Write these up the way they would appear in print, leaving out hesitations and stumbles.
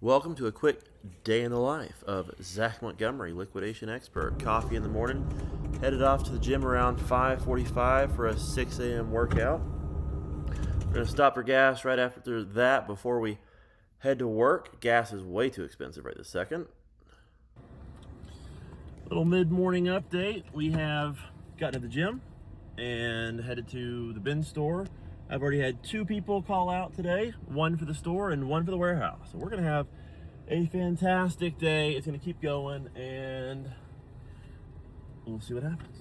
Welcome to a quick day in the life of Zach Montgomery, liquidation expert. Coffee in the morning, headed off to the gym around 5:45 for a 6 a.m. workout. We're going to stop for gas right after that before we head to work. Gas is way too expensive right this second. Little mid-morning update. We have gotten to the gym and headed to the bin store. I've already had 2 people call out today, one for the store and one for the warehouse. So we're going to have a fantastic day. It's going to keep going, and we'll see what happens.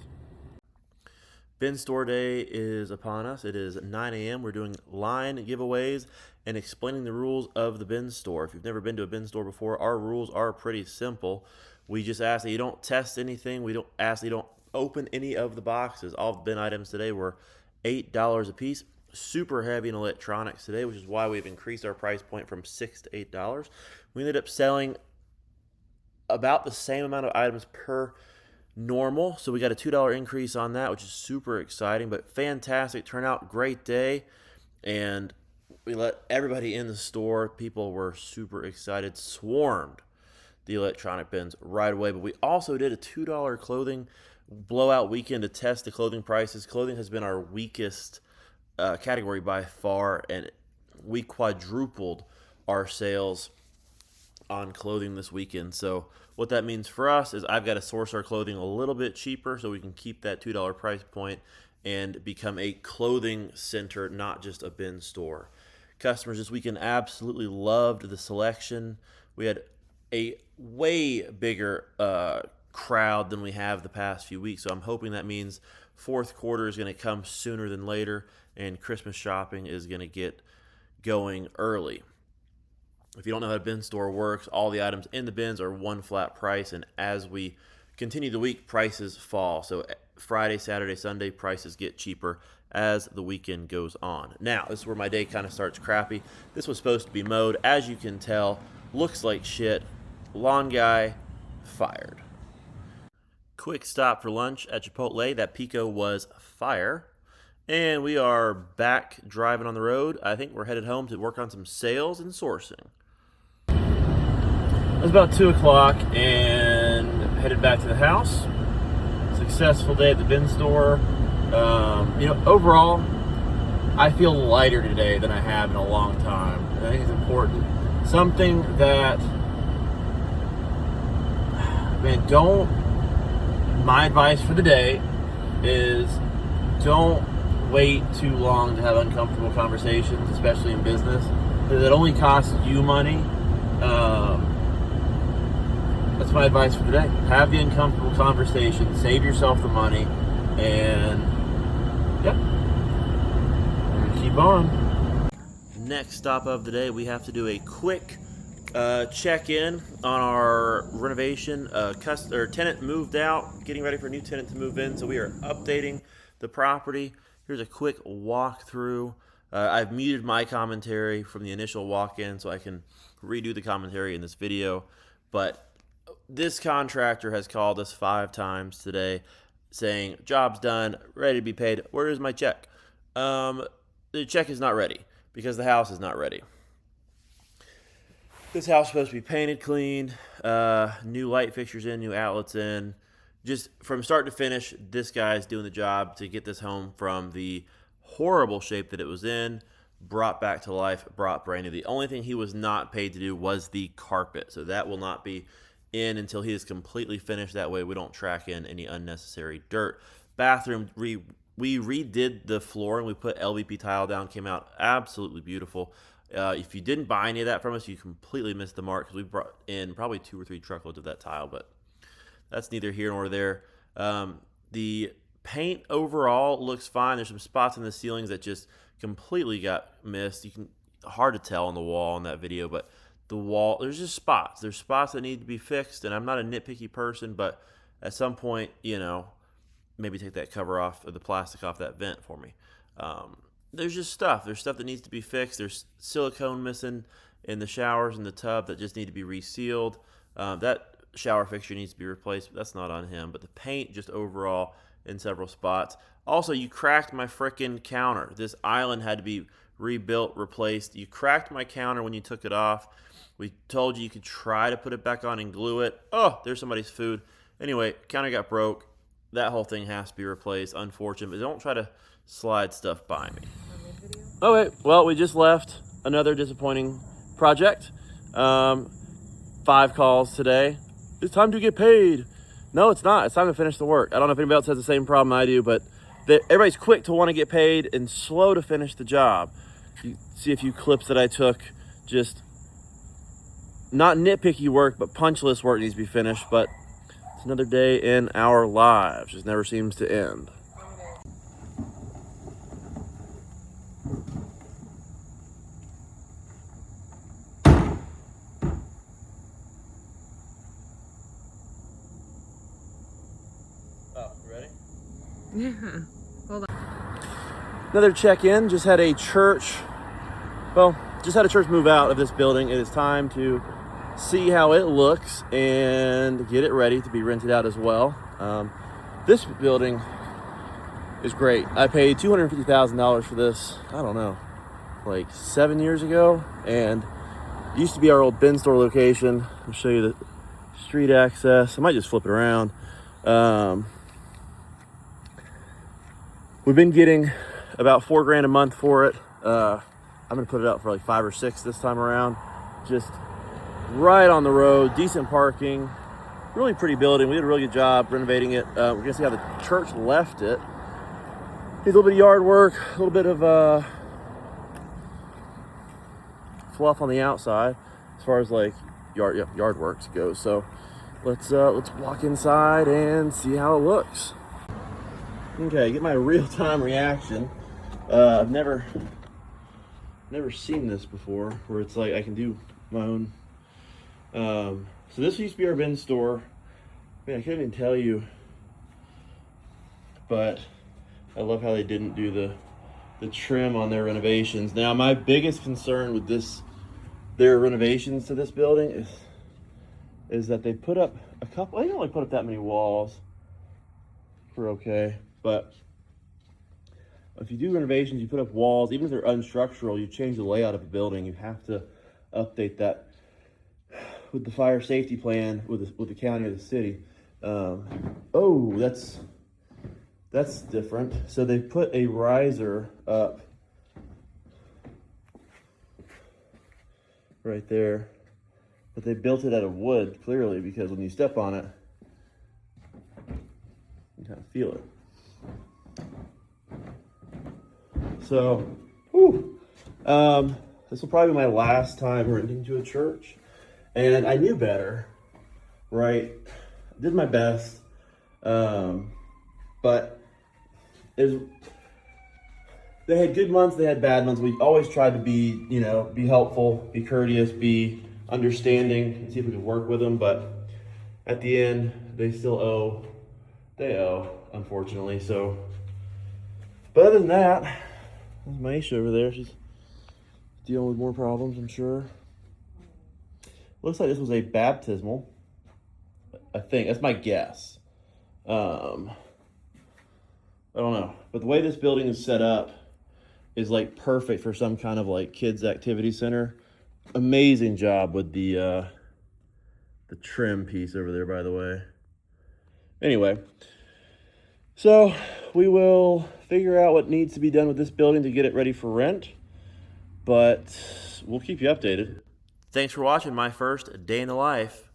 Bin store day is upon us. It is 9 a.m. We're doing line giveaways and explaining the rules of the bin store. If you've never been to a bin store before, our rules are pretty simple. We just ask that you don't test anything. We don't ask that you don't open any of the boxes. All the bin items today were $8 a piece. Super heavy in electronics today, which is why we've increased our price point from $6 to $8. We ended up selling about the same amount of items per normal, so we got a $2 increase on that, which is super exciting. But fantastic turnout, great day, and we let everybody in the store. People were super excited, swarmed the electronic bins right away. But we also did a $2 clothing blowout weekend to test the clothing prices. Clothing has been our weakest category by far, and we quadrupled our sales on clothing this weekend. So what that means for us is I've got to source our clothing a little bit cheaper so we can keep that $2 price point and become a clothing center, not just a bin store. Customers this weekend absolutely loved the selection. We had a way bigger crowd than we have the past few weeks, so I'm hoping that means fourth quarter is going to come sooner than later, and Christmas shopping is going to get going early. If you don't know how a bin store works, all the items in the bins are one flat price, and as we continue the week, prices fall. So Friday, Saturday, Sunday, prices get cheaper as the weekend goes on. Now, this is where my day kind of starts crappy. This was supposed to be mowed. As you can tell, looks like shit. Lawn guy fired. Quick stop for lunch at Chipotle. That pico was fire. And we are back driving on the road. I think we're headed home to work on some sales and sourcing. It was about 2 o'clock and headed back to the house. Successful day at the bin store. Overall, I feel lighter today than I have in a long time. I think it's important. Something that, my advice for the day is don't wait too long to have uncomfortable conversations, especially in business, because it only costs you money. That's my advice for today. Have the uncomfortable conversation, save yourself the money, and we're gonna keep on. Next stop of the day, we have to do a quick check-in on our renovation. Tenant moved out, getting ready for a new tenant to move in, so we are updating the property. Here's a quick walkthrough. I've muted my commentary from the initial walk-in so I can redo the commentary in this video. But this contractor has called us 5 times today saying, job's done, ready to be paid. Where is my check? The check is not ready because the house is not ready. This house is supposed to be painted clean, new light fixtures in, new outlets in. Just from start to finish, this guy's doing the job to get this home from the horrible shape that it was in, brought back to life, brought brand new. The only thing he was not paid to do was the carpet. So that will not be in until he is completely finished. That way we don't track in any unnecessary dirt. Bathroom, we redid the floor and we put LVP tile down. Came out absolutely beautiful. If you didn't buy any of that from us, you completely missed the mark because we brought in probably 2 or 3 truckloads of that tile, but that's neither here nor there. The paint overall looks fine. There's some spots in the ceilings that just completely got missed. Hard to tell on the wall in that video, but the wall, there's just spots. There's spots that need to be fixed, and I'm not a nitpicky person, but at some point, maybe take that cover off, or the plastic off that vent for me. There's just stuff. There's stuff that needs to be fixed. There's silicone missing in the showers and the tub that just need to be resealed. That shower fixture needs to be replaced, but that's not on him. But the paint just overall in several spots. Also, you cracked my frickin' counter. This island had to be rebuilt, replaced. You cracked my counter when you took it off. We told you could try to put it back on and glue it. Oh, there's somebody's food. Anyway, counter got broke. That whole thing has to be replaced. Unfortunate, but don't try to slide stuff by me. Okay, well, we just left another disappointing project. 5 calls today. It's time to get paid. No, it's not. It's time to finish the work. I don't know if anybody else has the same problem I do, but everybody's quick to want to get paid and slow to finish the job. You see a few clips that I took, just not nitpicky work, but punch list work needs to be finished. But it's another day in our lives. Just never seems to end. Oh, you ready? Yeah. Hold on. Another check-in. Just had a church move out of this building. It is time to see how it looks and get it ready to be rented out as well. This building is great. I paid $250,000 for this, I don't know, like 7 years ago, and it used to be our old bin store location. I'll show you the street access. I might just flip it around. We've been getting about $4,000 a month for it. I'm gonna put it up for like 5 or 6 this time around. Just right on the road, decent parking, really pretty building. We did a really good job renovating it. We're gonna see how the church left it. Needs a little bit of yard work, a little bit of fluff on the outside as far as like yard works goes. So let's walk inside and see how it looks. Okay, get my real-time reaction. I've never seen this before, where it's like I can do my own. So this used to be our bin store. Man, I couldn't even tell you, but I love how they didn't do the trim on their renovations. Now, my biggest concern with their renovations to this building is that they put up a couple. They don't only put up that many walls. We're okay, but if you do renovations, you put up walls, even if they're unstructural, you change the layout of a building. You have to update that with the fire safety plan with the county or the city. Oh, that's different. So they put a riser up right there, but they built it out of wood, clearly, because when you step on it, you kind of feel it. So, this will probably be my last time renting to a church, and I knew better, right? Did my best, but they had good months, they had bad months. We always tried to be helpful, be courteous, be understanding, and see if we could work with them. But at the end, they still owe, unfortunately. So, but other than that, there's Maisha over there. She's dealing with more problems, I'm sure. Looks like this was a baptismal. I think that's my guess. I don't know, but the way this building is set up is like perfect for some kind of like kids activity center. Amazing job with the trim piece over there, by the way. Anyway, so we will figure out what needs to be done with this building to get it ready for rent, but we'll keep you updated. Thanks for watching my first day in the life